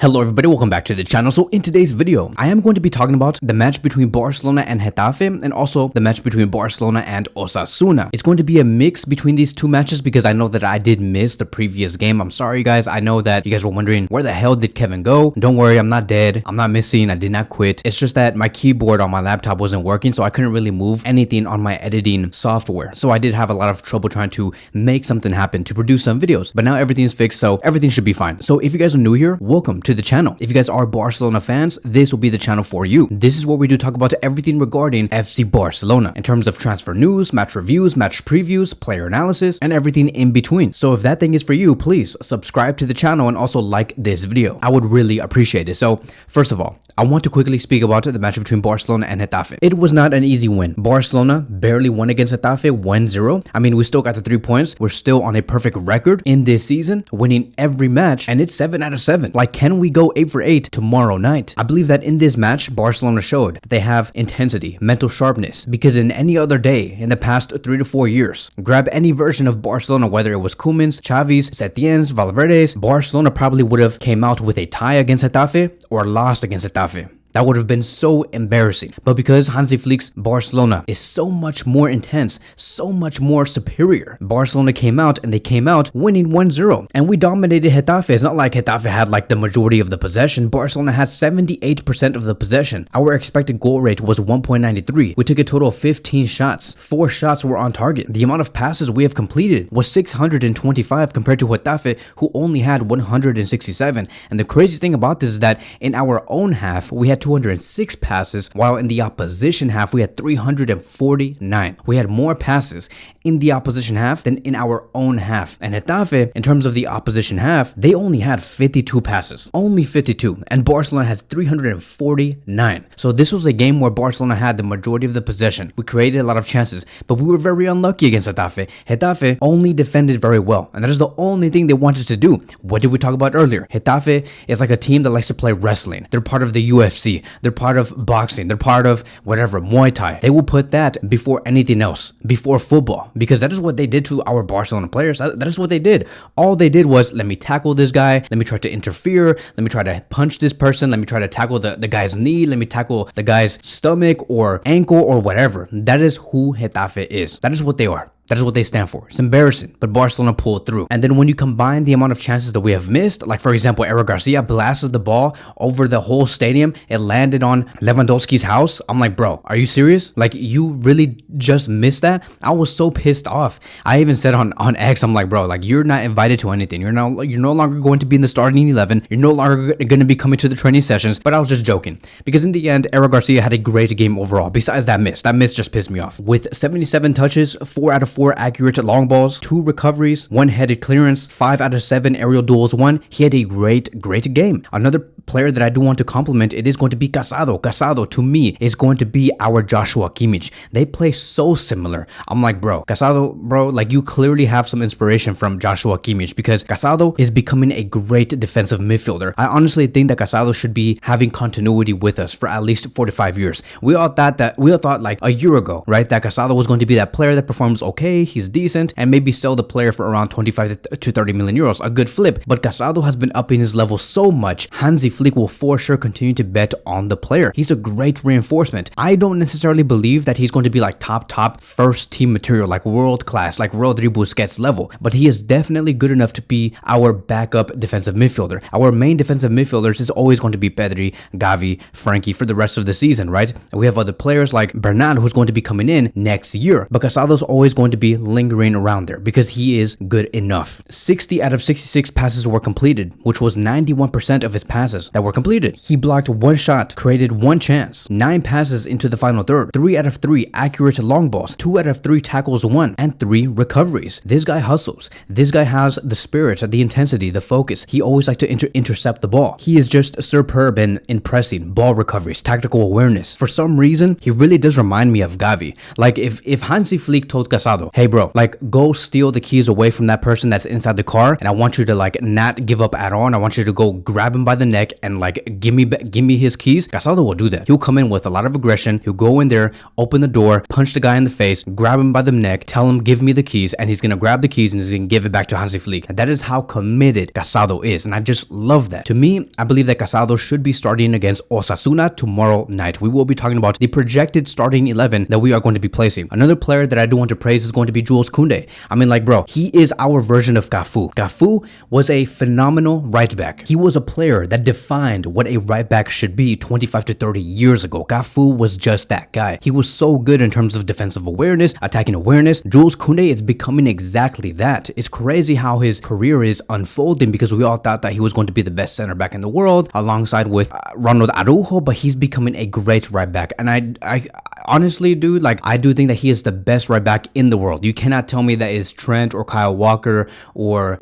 Hello everybody, welcome back to the channel. So in today's video, I am going to be talking about the match between Barcelona and Getafe and also the match between Barcelona and Osasuna. It's going to be a mix between these two matches because I know that I did miss the previous game. I'm sorry guys, I know that you guys were wondering where the hell did Kevin go? Don't worry, I'm not dead, I'm not missing, I did not quit. It's just that my keyboard on my laptop wasn't working, so I couldn't really move anything on my editing software. So I did have a lot of trouble trying to make something happen, to produce some videos, but now everything's fixed, so everything should be fine. So if you guys are new here, welcome to the channel. If you guys are Barcelona fans, this will be the channel for you. This is where we do talk about everything regarding FC Barcelona in terms of transfer news, match reviews, match previews, player analysis, and everything in between. So if that thing is for you, please subscribe to the channel and also like this video. I would really appreciate it. So first of all, I want to quickly speak about the match between Barcelona and Getafe. It was not an easy win. Barcelona barely won against Getafe 1-0. I mean, we still got the 3 points. We're still on a perfect record in this season, winning every match, and it's 7 out of 7. Like, can we go 8 for 8 tomorrow night? I believe that in this match, Barcelona showed that they have intensity, mental sharpness, because in any other day in the past 3 to 4 years, grab any version of Barcelona, whether it was Koeman's, Xavi's, Setien's, Valverde's, Barcelona probably would have came out with a tie against Getafe or lost against Getafe. That would have been so embarrassing. But because Hansi Flick's Barcelona is so much more intense, so much more superior, Barcelona came out and they came out winning 1-0. And we dominated Getafe. It's not like Getafe had like the majority of the possession. Barcelona had 78% of the possession. Our expected goal rate was 1.93. We took a total of 15 shots. 4 shots were on target. The amount of passes we have completed was 625 compared to Getafe, who only had 167. And the crazy thing about this is that in our own half, we had 206 passes, while in the opposition half we had 349. We had more passes in the opposition half than in our own half. And Getafe, in terms of the opposition half, they only had 52 passes. Only 52. And Barcelona has 349. So this was a game where Barcelona had the majority of the possession. We created a lot of chances, but we were very unlucky against Getafe. Getafe only defended very well, and that is the only thing they wanted to do. What did we talk about earlier? Getafe is like a team that likes to play wrestling. They're part of the UFC. They're part of boxing. They're part of whatever, Muay Thai. They will put that before anything else, before football, because that is what they did to our Barcelona players. That is what they did. All they did was, let me tackle this guy. Let me try to interfere. Let me try to punch this person. Let me try to tackle the guy's knee. Let me tackle the guy's stomach or ankle or whatever. That is who Getafe is. That is what they are. That is what they stand for. It's embarrassing, but Barcelona pulled through. And then when you combine the amount of chances that we have missed, like for example, Eric Garcia blasted the ball over the whole stadium. It landed on Lewandowski's house. I'm like, bro, are you serious? Like, you really just missed that? I was so pissed off. I even said on X, I'm like, bro, like, you're not invited to anything. You're no longer going to be in the starting 11. You're no longer going to be coming to the training sessions. But I was just joking, because in the end, Eric Garcia had a great game overall. Besides that miss just pissed me off. With 77 touches, 4 out of 4 accurate long balls, 2 recoveries, 1 headed clearance, 5 out of 7 aerial duels won. He had a great game. Another player that I do want to compliment, it is going to be Casadó. Casadó, to me, is going to be our Joshua Kimmich. They play so similar. I'm like, bro, Casadó, bro, like, you clearly have some inspiration from Joshua Kimmich, because Casadó is becoming a great defensive midfielder. I honestly think that Casadó should be having continuity with us for at least 4 to 5 years. We all thought like a year ago, right, that Casadó was going to be that player that performs okay, he's decent, and maybe sell the player for around 25 to 30 million euros, a good flip. But Casadó has been upping his level so much, Hansi Flick will for sure continue to bet on the player. He's a great reinforcement. I don't necessarily believe that he's going to be like top first team material, like world class, like Rodri Busquets level, but he is definitely good enough to be our backup defensive midfielder. Our main defensive midfielders is always going to be Pedri, Gavi, Frankie for the rest of the season, right? And we have other players like Bernal, who's going to be coming in next year, but Casadó's always going to be lingering around there because he is good enough. 60 out of 66 passes were completed, which was 91% of his passes that were completed. He blocked 1 shot, created 1 chance, 9 passes into the final third, 3 out of 3 accurate long balls, 2 out of 3 tackles won, and 3 recoveries. This guy hustles. This guy has the spirit, the intensity, the focus. He always likes to intercept the ball. He is just superb in pressing, ball recoveries, tactical awareness. For some reason, he really does remind me of Gavi. Like, if Hansi Flick told Casadó, hey bro, like, go steal the keys away from that person that's inside the car, and I want you to like not give up at all, and I want you to go grab him by the neck neck and like give me his keys, Casadó will do that. He'll come in with a lot of aggression. He'll go in there, open the door, punch the guy in the face, grab him by the neck, tell him give me the keys, and he's gonna grab the keys and he's gonna give it back to Hansi Flick. And that is how committed Casadó is, and I just love that. To me, I believe that Casadó should be starting against Osasuna tomorrow night. We will be talking about the projected starting 11 that we are going to be placing. Another player that I do want to praise is going to be Jules Koundé. I mean, like, bro, he is our version of Cafu. Cafu was a phenomenal right back. He was a player that defined what a right back should be 25 to 30 years ago. Cafu was just that guy. He was so good in terms of defensive awareness, attacking awareness. Jules Koundé is becoming exactly that. It's crazy how his career is unfolding because we all thought that he was going to be the best center back in the world alongside with Ronald Araujo, but he's becoming a great right back. And I honestly, dude, like, I do think that he is the best right back in the world. You cannot tell me that is Trent or Kyle Walker or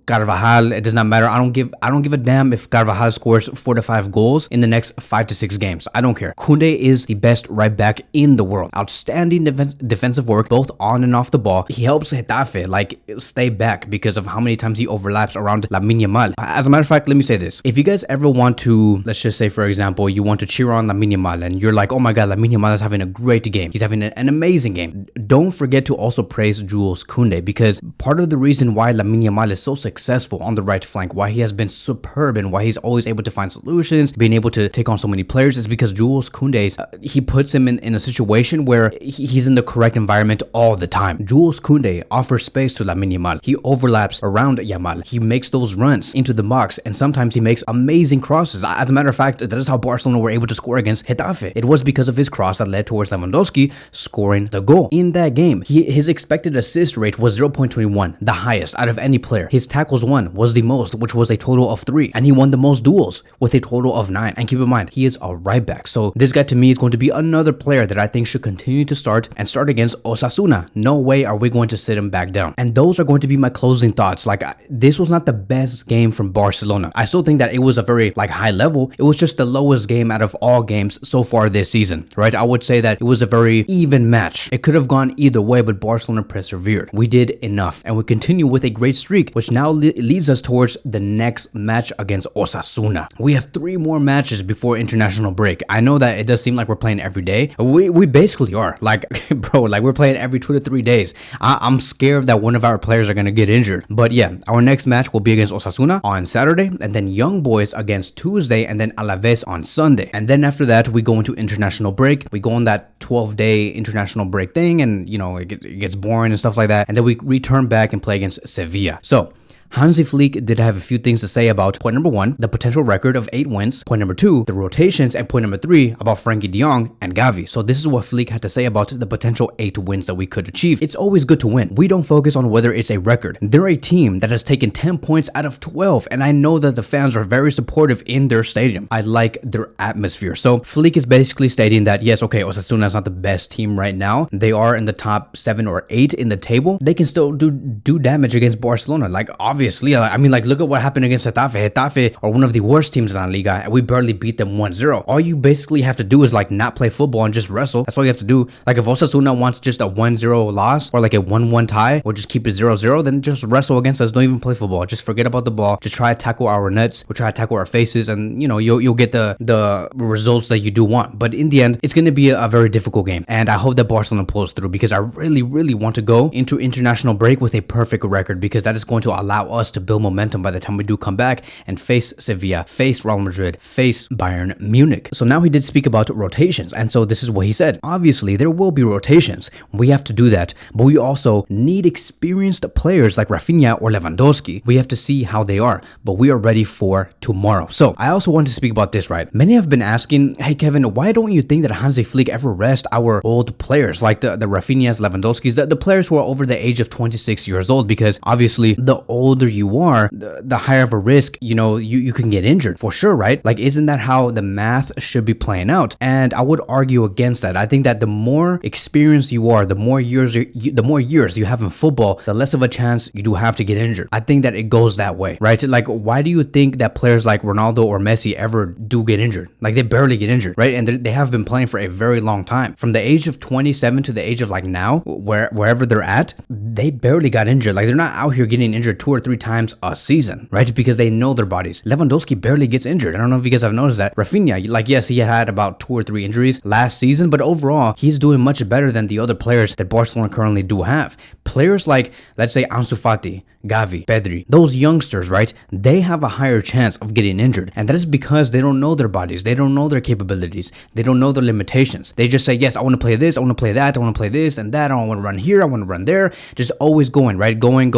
Carvajal. It does not matter. I don't give a damn if Carvajal scores 4 to 5 goals in the next 5 to 6 games. I don't care. Koundé is the best right back in the world. Outstanding defensive work, both on and off the ball. He helps Getafe like stay back because of how many times he overlaps around Lamine Yamal. As a matter of fact, let me say this. If you guys ever want to, let's just say, for example, you want to cheer on Lamine Yamal and you're like, oh my god, Lamine Yamal is having a great game. He's having an amazing game. Don't forget to also praise Jules Koundé, because part of the reason why Lamine Yamal is so successful on the right flank, why he has been superb and why he's always able to find solutions, being able to take on so many players, is because Jules Koundé, he puts him in a situation where he's in the correct environment all the time. Jules Koundé offers space to Lamine Yamal. He overlaps around Yamal. He makes those runs into the box, and sometimes he makes amazing crosses. As a matter of fact, that is how Barcelona were able to score against Getafe. It was because of his cross that led towards Lewandowski scoring the goal. In that game, his expected assist rate was 0.21, the highest out of any player. His tackles won was the most, which was a total of 3, and he won the most duels with a total of 9. And keep in mind, he is a right back. So this guy to me is going to be another player that I think should continue to start and start against Osasuna. No way are we going to sit him back down. And those are going to be my closing thoughts. Like, this was not the best game from Barcelona. I still think that it was a very high level. It was just the lowest game out of all games so far this season, right? I would say that it was a very even match. It could have gone either way, but Barcelona persevered. We did enough, and we continue with a great streak, which now leads us towards the next match against Osasuna. We have 3 more matches before international break. I know that it does seem like we're playing every day. We basically are. Like, bro, like, we're playing every 2 to 3 days. I'm scared that one of our players are going to get injured. But yeah, our next match will be against Osasuna on Saturday, and then Young Boys against Tuesday, and then Alaves on Sunday. And then after that, we go into international break. We go on that 12-day international break thing, and you know, it gets boring and stuff like that. And then we return back and play against Sevilla. So Hansi Flick did have a few things to say about point number 1, the potential record of 8 wins, point number 2, the rotations, and point number 3, about Frankie de Jong and Gavi. So this is what Flick had to say about the potential 8 wins that we could achieve. It's always good to win. We don't focus on whether it's a record. They're a team that has taken 10 points out of 12, and I know that the fans are very supportive in their stadium. I like their atmosphere. So Flick is basically stating that, yes, okay, Osasuna is not the best team right now. They are in the top 7 or 8 in the table. They can still do damage against Barcelona. Like, obviously, I mean, like, look at what happened against Getafe. Getafe are one of the worst teams in La Liga, and we barely beat them 1-0. All you basically have to do is like not play football and just wrestle. That's all you have to do. Like, if Osasuna wants just a 1-0 loss or like a 1-1 tie or just keep it 0-0, then just wrestle against us. Don't even play football. Just forget about the ball. Just try to tackle our nets or try to tackle our faces, and you know, you'll get the results that you do want. But in the end, it's going to be a very difficult game, and I hope that Barcelona pulls through, because I really want to go into international break with a perfect record, because that is going to allow us to build momentum by the time we do come back and face Sevilla, face Real Madrid, face Bayern Munich. So now he did speak about rotations, and so this is what he said. Obviously, there will be rotations. We have to do that, but we also need experienced players like Rafinha or Lewandowski. We have to see how they are, but we are ready for tomorrow. So I also want to speak about this, right? Many have been asking, hey Kevin, why don't you think that Hansi Flick ever rest our old players like the Rafinhas, Lewandowskis, the players who are over the age of 26 years old? Because obviously, the older you are, the higher of a risk, you know, you can get injured for sure, right? Like, isn't that how the math should be playing out? And I would argue against that. I think that the more experienced you are, the more years you have in football, the less of a chance you do have to get injured. I think that it goes that way, right? Like, why do you think that players like Ronaldo or Messi ever do get injured? Like, they barely get injured, right? And they have been playing for a very long time. From the age of 27 to the age of like now, wherever they're at, they barely got injured. Like, they're not out here getting injured 2 or 3 times a season, right? Because they know their bodies. Lewandowski barely gets injured. I don't know if you guys have noticed that. Rafinha, like, yes, he had about 2 or 3 injuries last season, but overall, he's doing much better than the other players that Barcelona currently do have. Players like, let's say, Ansu Fati, Gavi, Pedri, those youngsters, right? They have a higher chance of getting injured. And that is because they don't know their bodies. They don't know their capabilities. They don't know their limitations. They just say, yes, I want to play this. I want to play that. I want to play this and that. I want to run here. I want to run there. Just always going, right? Going.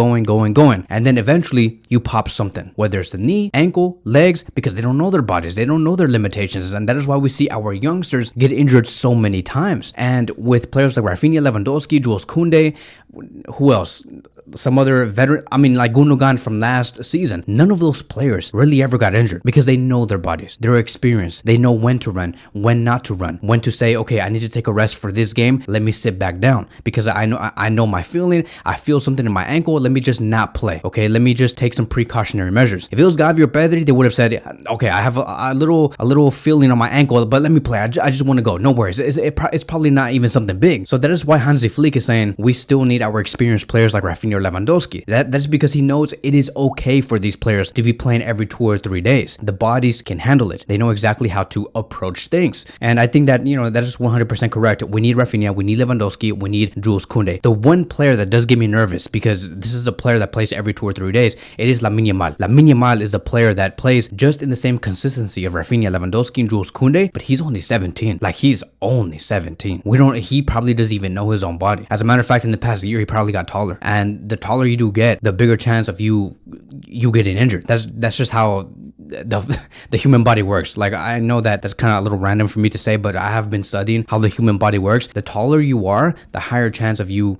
And then eventually you pop something, whether it's the knee, ankle, legs, because they don't know their bodies. They don't know their limitations. And that is why we see our youngsters get injured so many times. And with players like Rafinha, Lewandowski, Jules Koundé, who else? Some other veteran, like Gundogan from last season. None of those players really ever got injured because they know their bodies. They're experienced. They know when to run, when not to run, when to say, okay, I need to take a rest for this game. Let me sit back down because I know my feeling. I feel something in my ankle. Let me just not play. Okay, let me just take some precautionary measures. If it was Gavi or Pedri, they would have said, okay, I have a little feeling on my ankle, but let me play. I just want to go. No worries. It's probably not even something big. So that is why Hansi Flick is saying we still need our experienced players like Rafinha or Lewandowski. That's because he knows it is okay for these players to be playing every 2 or 3 days. The bodies can handle it. They know exactly how to approach things. And I think that, that is 100% correct. We need Rafinha, we need Lewandowski, we need Jules Koundé. The one player that does get me nervous, because this is a player that plays every 2 or 3 days, it is Lamine Yamal. Lamine Yamal is a player that plays just in the same consistency of Rafinha, Lewandowski, and Jules Koundé, but he's only 17. Like, he's only 17. He probably doesn't even know his own body. As a matter of fact, in the past year, he probably got taller. And the taller you do get, the bigger chance of you getting injured. That's just how the human body works. Like, I know that that's kind of a little random for me to say, but I have been studying how the human body works. The taller you are, the higher chance of you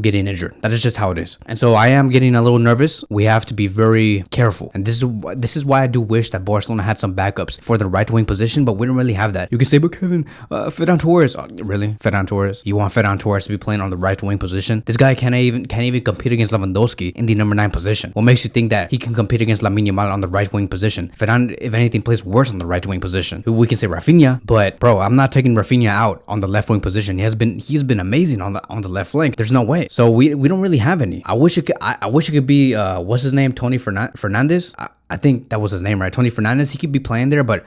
getting injured. That is just how it is. And so I am getting a little nervous. We have to be very careful. And this is why I do wish that Barcelona had some backups for the right wing position, but we don't really have that. You can say, but Kevin, Ferran Torres. Oh, really? Ferran Torres? You want Ferran Torres to be playing on the right wing position? This guy can't even compete against Lewandowski in the number 9 position. What makes you think that he can compete against Lamine Yamal on the right wing position? Ferran, if anything, plays worse on the right wing position. We can say Rafinha, but bro, I'm not taking Rafinha out on the left wing position. He's been amazing on the left flank. There's no way. So we don't really have any. I wish it could be what's his name, Tony Fernandez. I think that was his name, right? Tony Fernandez. He could be playing there, but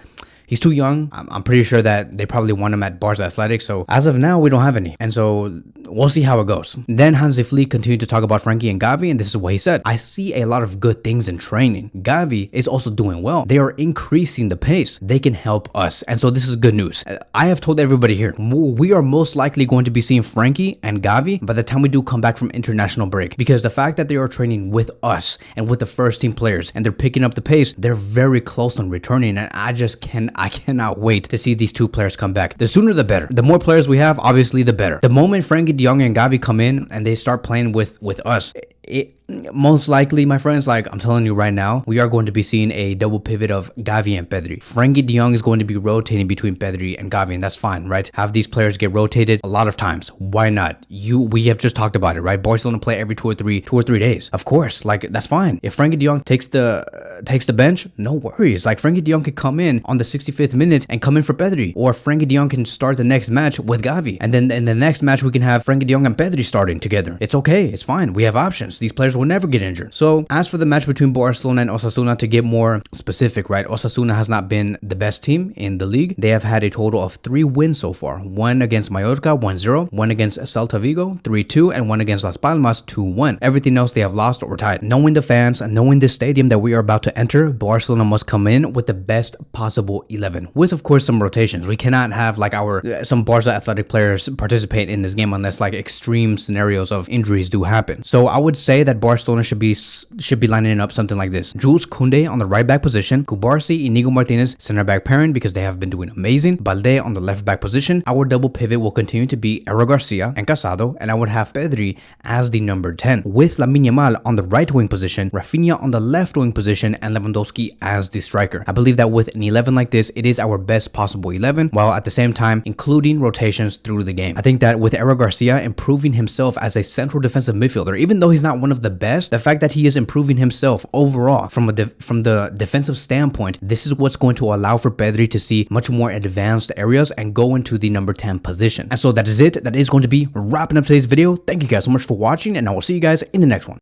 he's too young. I'm pretty sure that they probably want him at Barca Athletic. So as of now, we don't have any. And so we'll see how it goes. Then Hansi Flick continued to talk about Frankie and Gavi, and this is what he said. I see a lot of good things in training. Gavi is also doing well. They are increasing the pace. They can help us. And so this is good news. I have told everybody here, we are most likely going to be seeing Frankie and Gavi by the time we do come back from international break, because the fact that they are training with us and with the first team players and they're picking up the pace, they're very close on returning. And I cannot wait to see these two players come back. The sooner the better. The more players we have, obviously the better. The moment Frankie de Jong and Gavi come in and they start playing with us, most likely, my friends, like I'm telling you right now, we are going to be seeing a double pivot of Gavi and Pedri. Frankie de Jong is going to be rotating between Pedri and Gavi, and that's fine, right? Have these players get rotated a lot of times. Why not? We have just talked about it, right? Barcelona play every 2 or 3 days. Of course, like that's fine. If Frankie de Jong takes the bench, no worries. Like Frankie de Jong could come in on the 65th minute and come in for Pedri, or Frankie de Jong can start the next match with Gavi, and then in the next match we can have Frankie de Jong and Pedri starting together. It's okay. It's fine. We have options. These players will never get injured. So as for the match between Barcelona and Osasuna, to get more specific, right? Osasuna has not been the best team in the league. They have had a total of 3 wins so far. 1 against Mallorca, 1-0. 1 against Celta Vigo, 3-2. And 1 against Las Palmas, 2-1. Everything else they have lost or tied. Knowing the fans and knowing the stadium that we are about to enter, Barcelona must come in with the best possible 11. With, of course, some rotations. We cannot have like some Barca Athletic players participate in this game unless like extreme scenarios of injuries do happen. So I would say that Barcelona should be lining up something like this. Jules Koundé on the right back position, Cubarsí, Inigo Martinez center back pairing because they have been doing amazing. Balde on the left back position. Our double pivot will continue to be Ero Garcia and Casadó, and I would have Pedri as the number 10 with Lamine Yamal on the right wing position, Rafinha on the left wing position, and Lewandowski as the striker. I believe that with an 11 like this, it is our best possible 11, while at the same time including rotations through the game. I think that with Ero Garcia improving himself as a central defensive midfielder, even though he's not one of the best, the fact that he is improving himself overall from the defensive standpoint, this is what's going to allow for Pedri to see much more advanced areas and go into the number 10 position. And so that is it. That is going to be wrapping up today's video. Thank you guys so much for watching, and I will see you guys in the next one.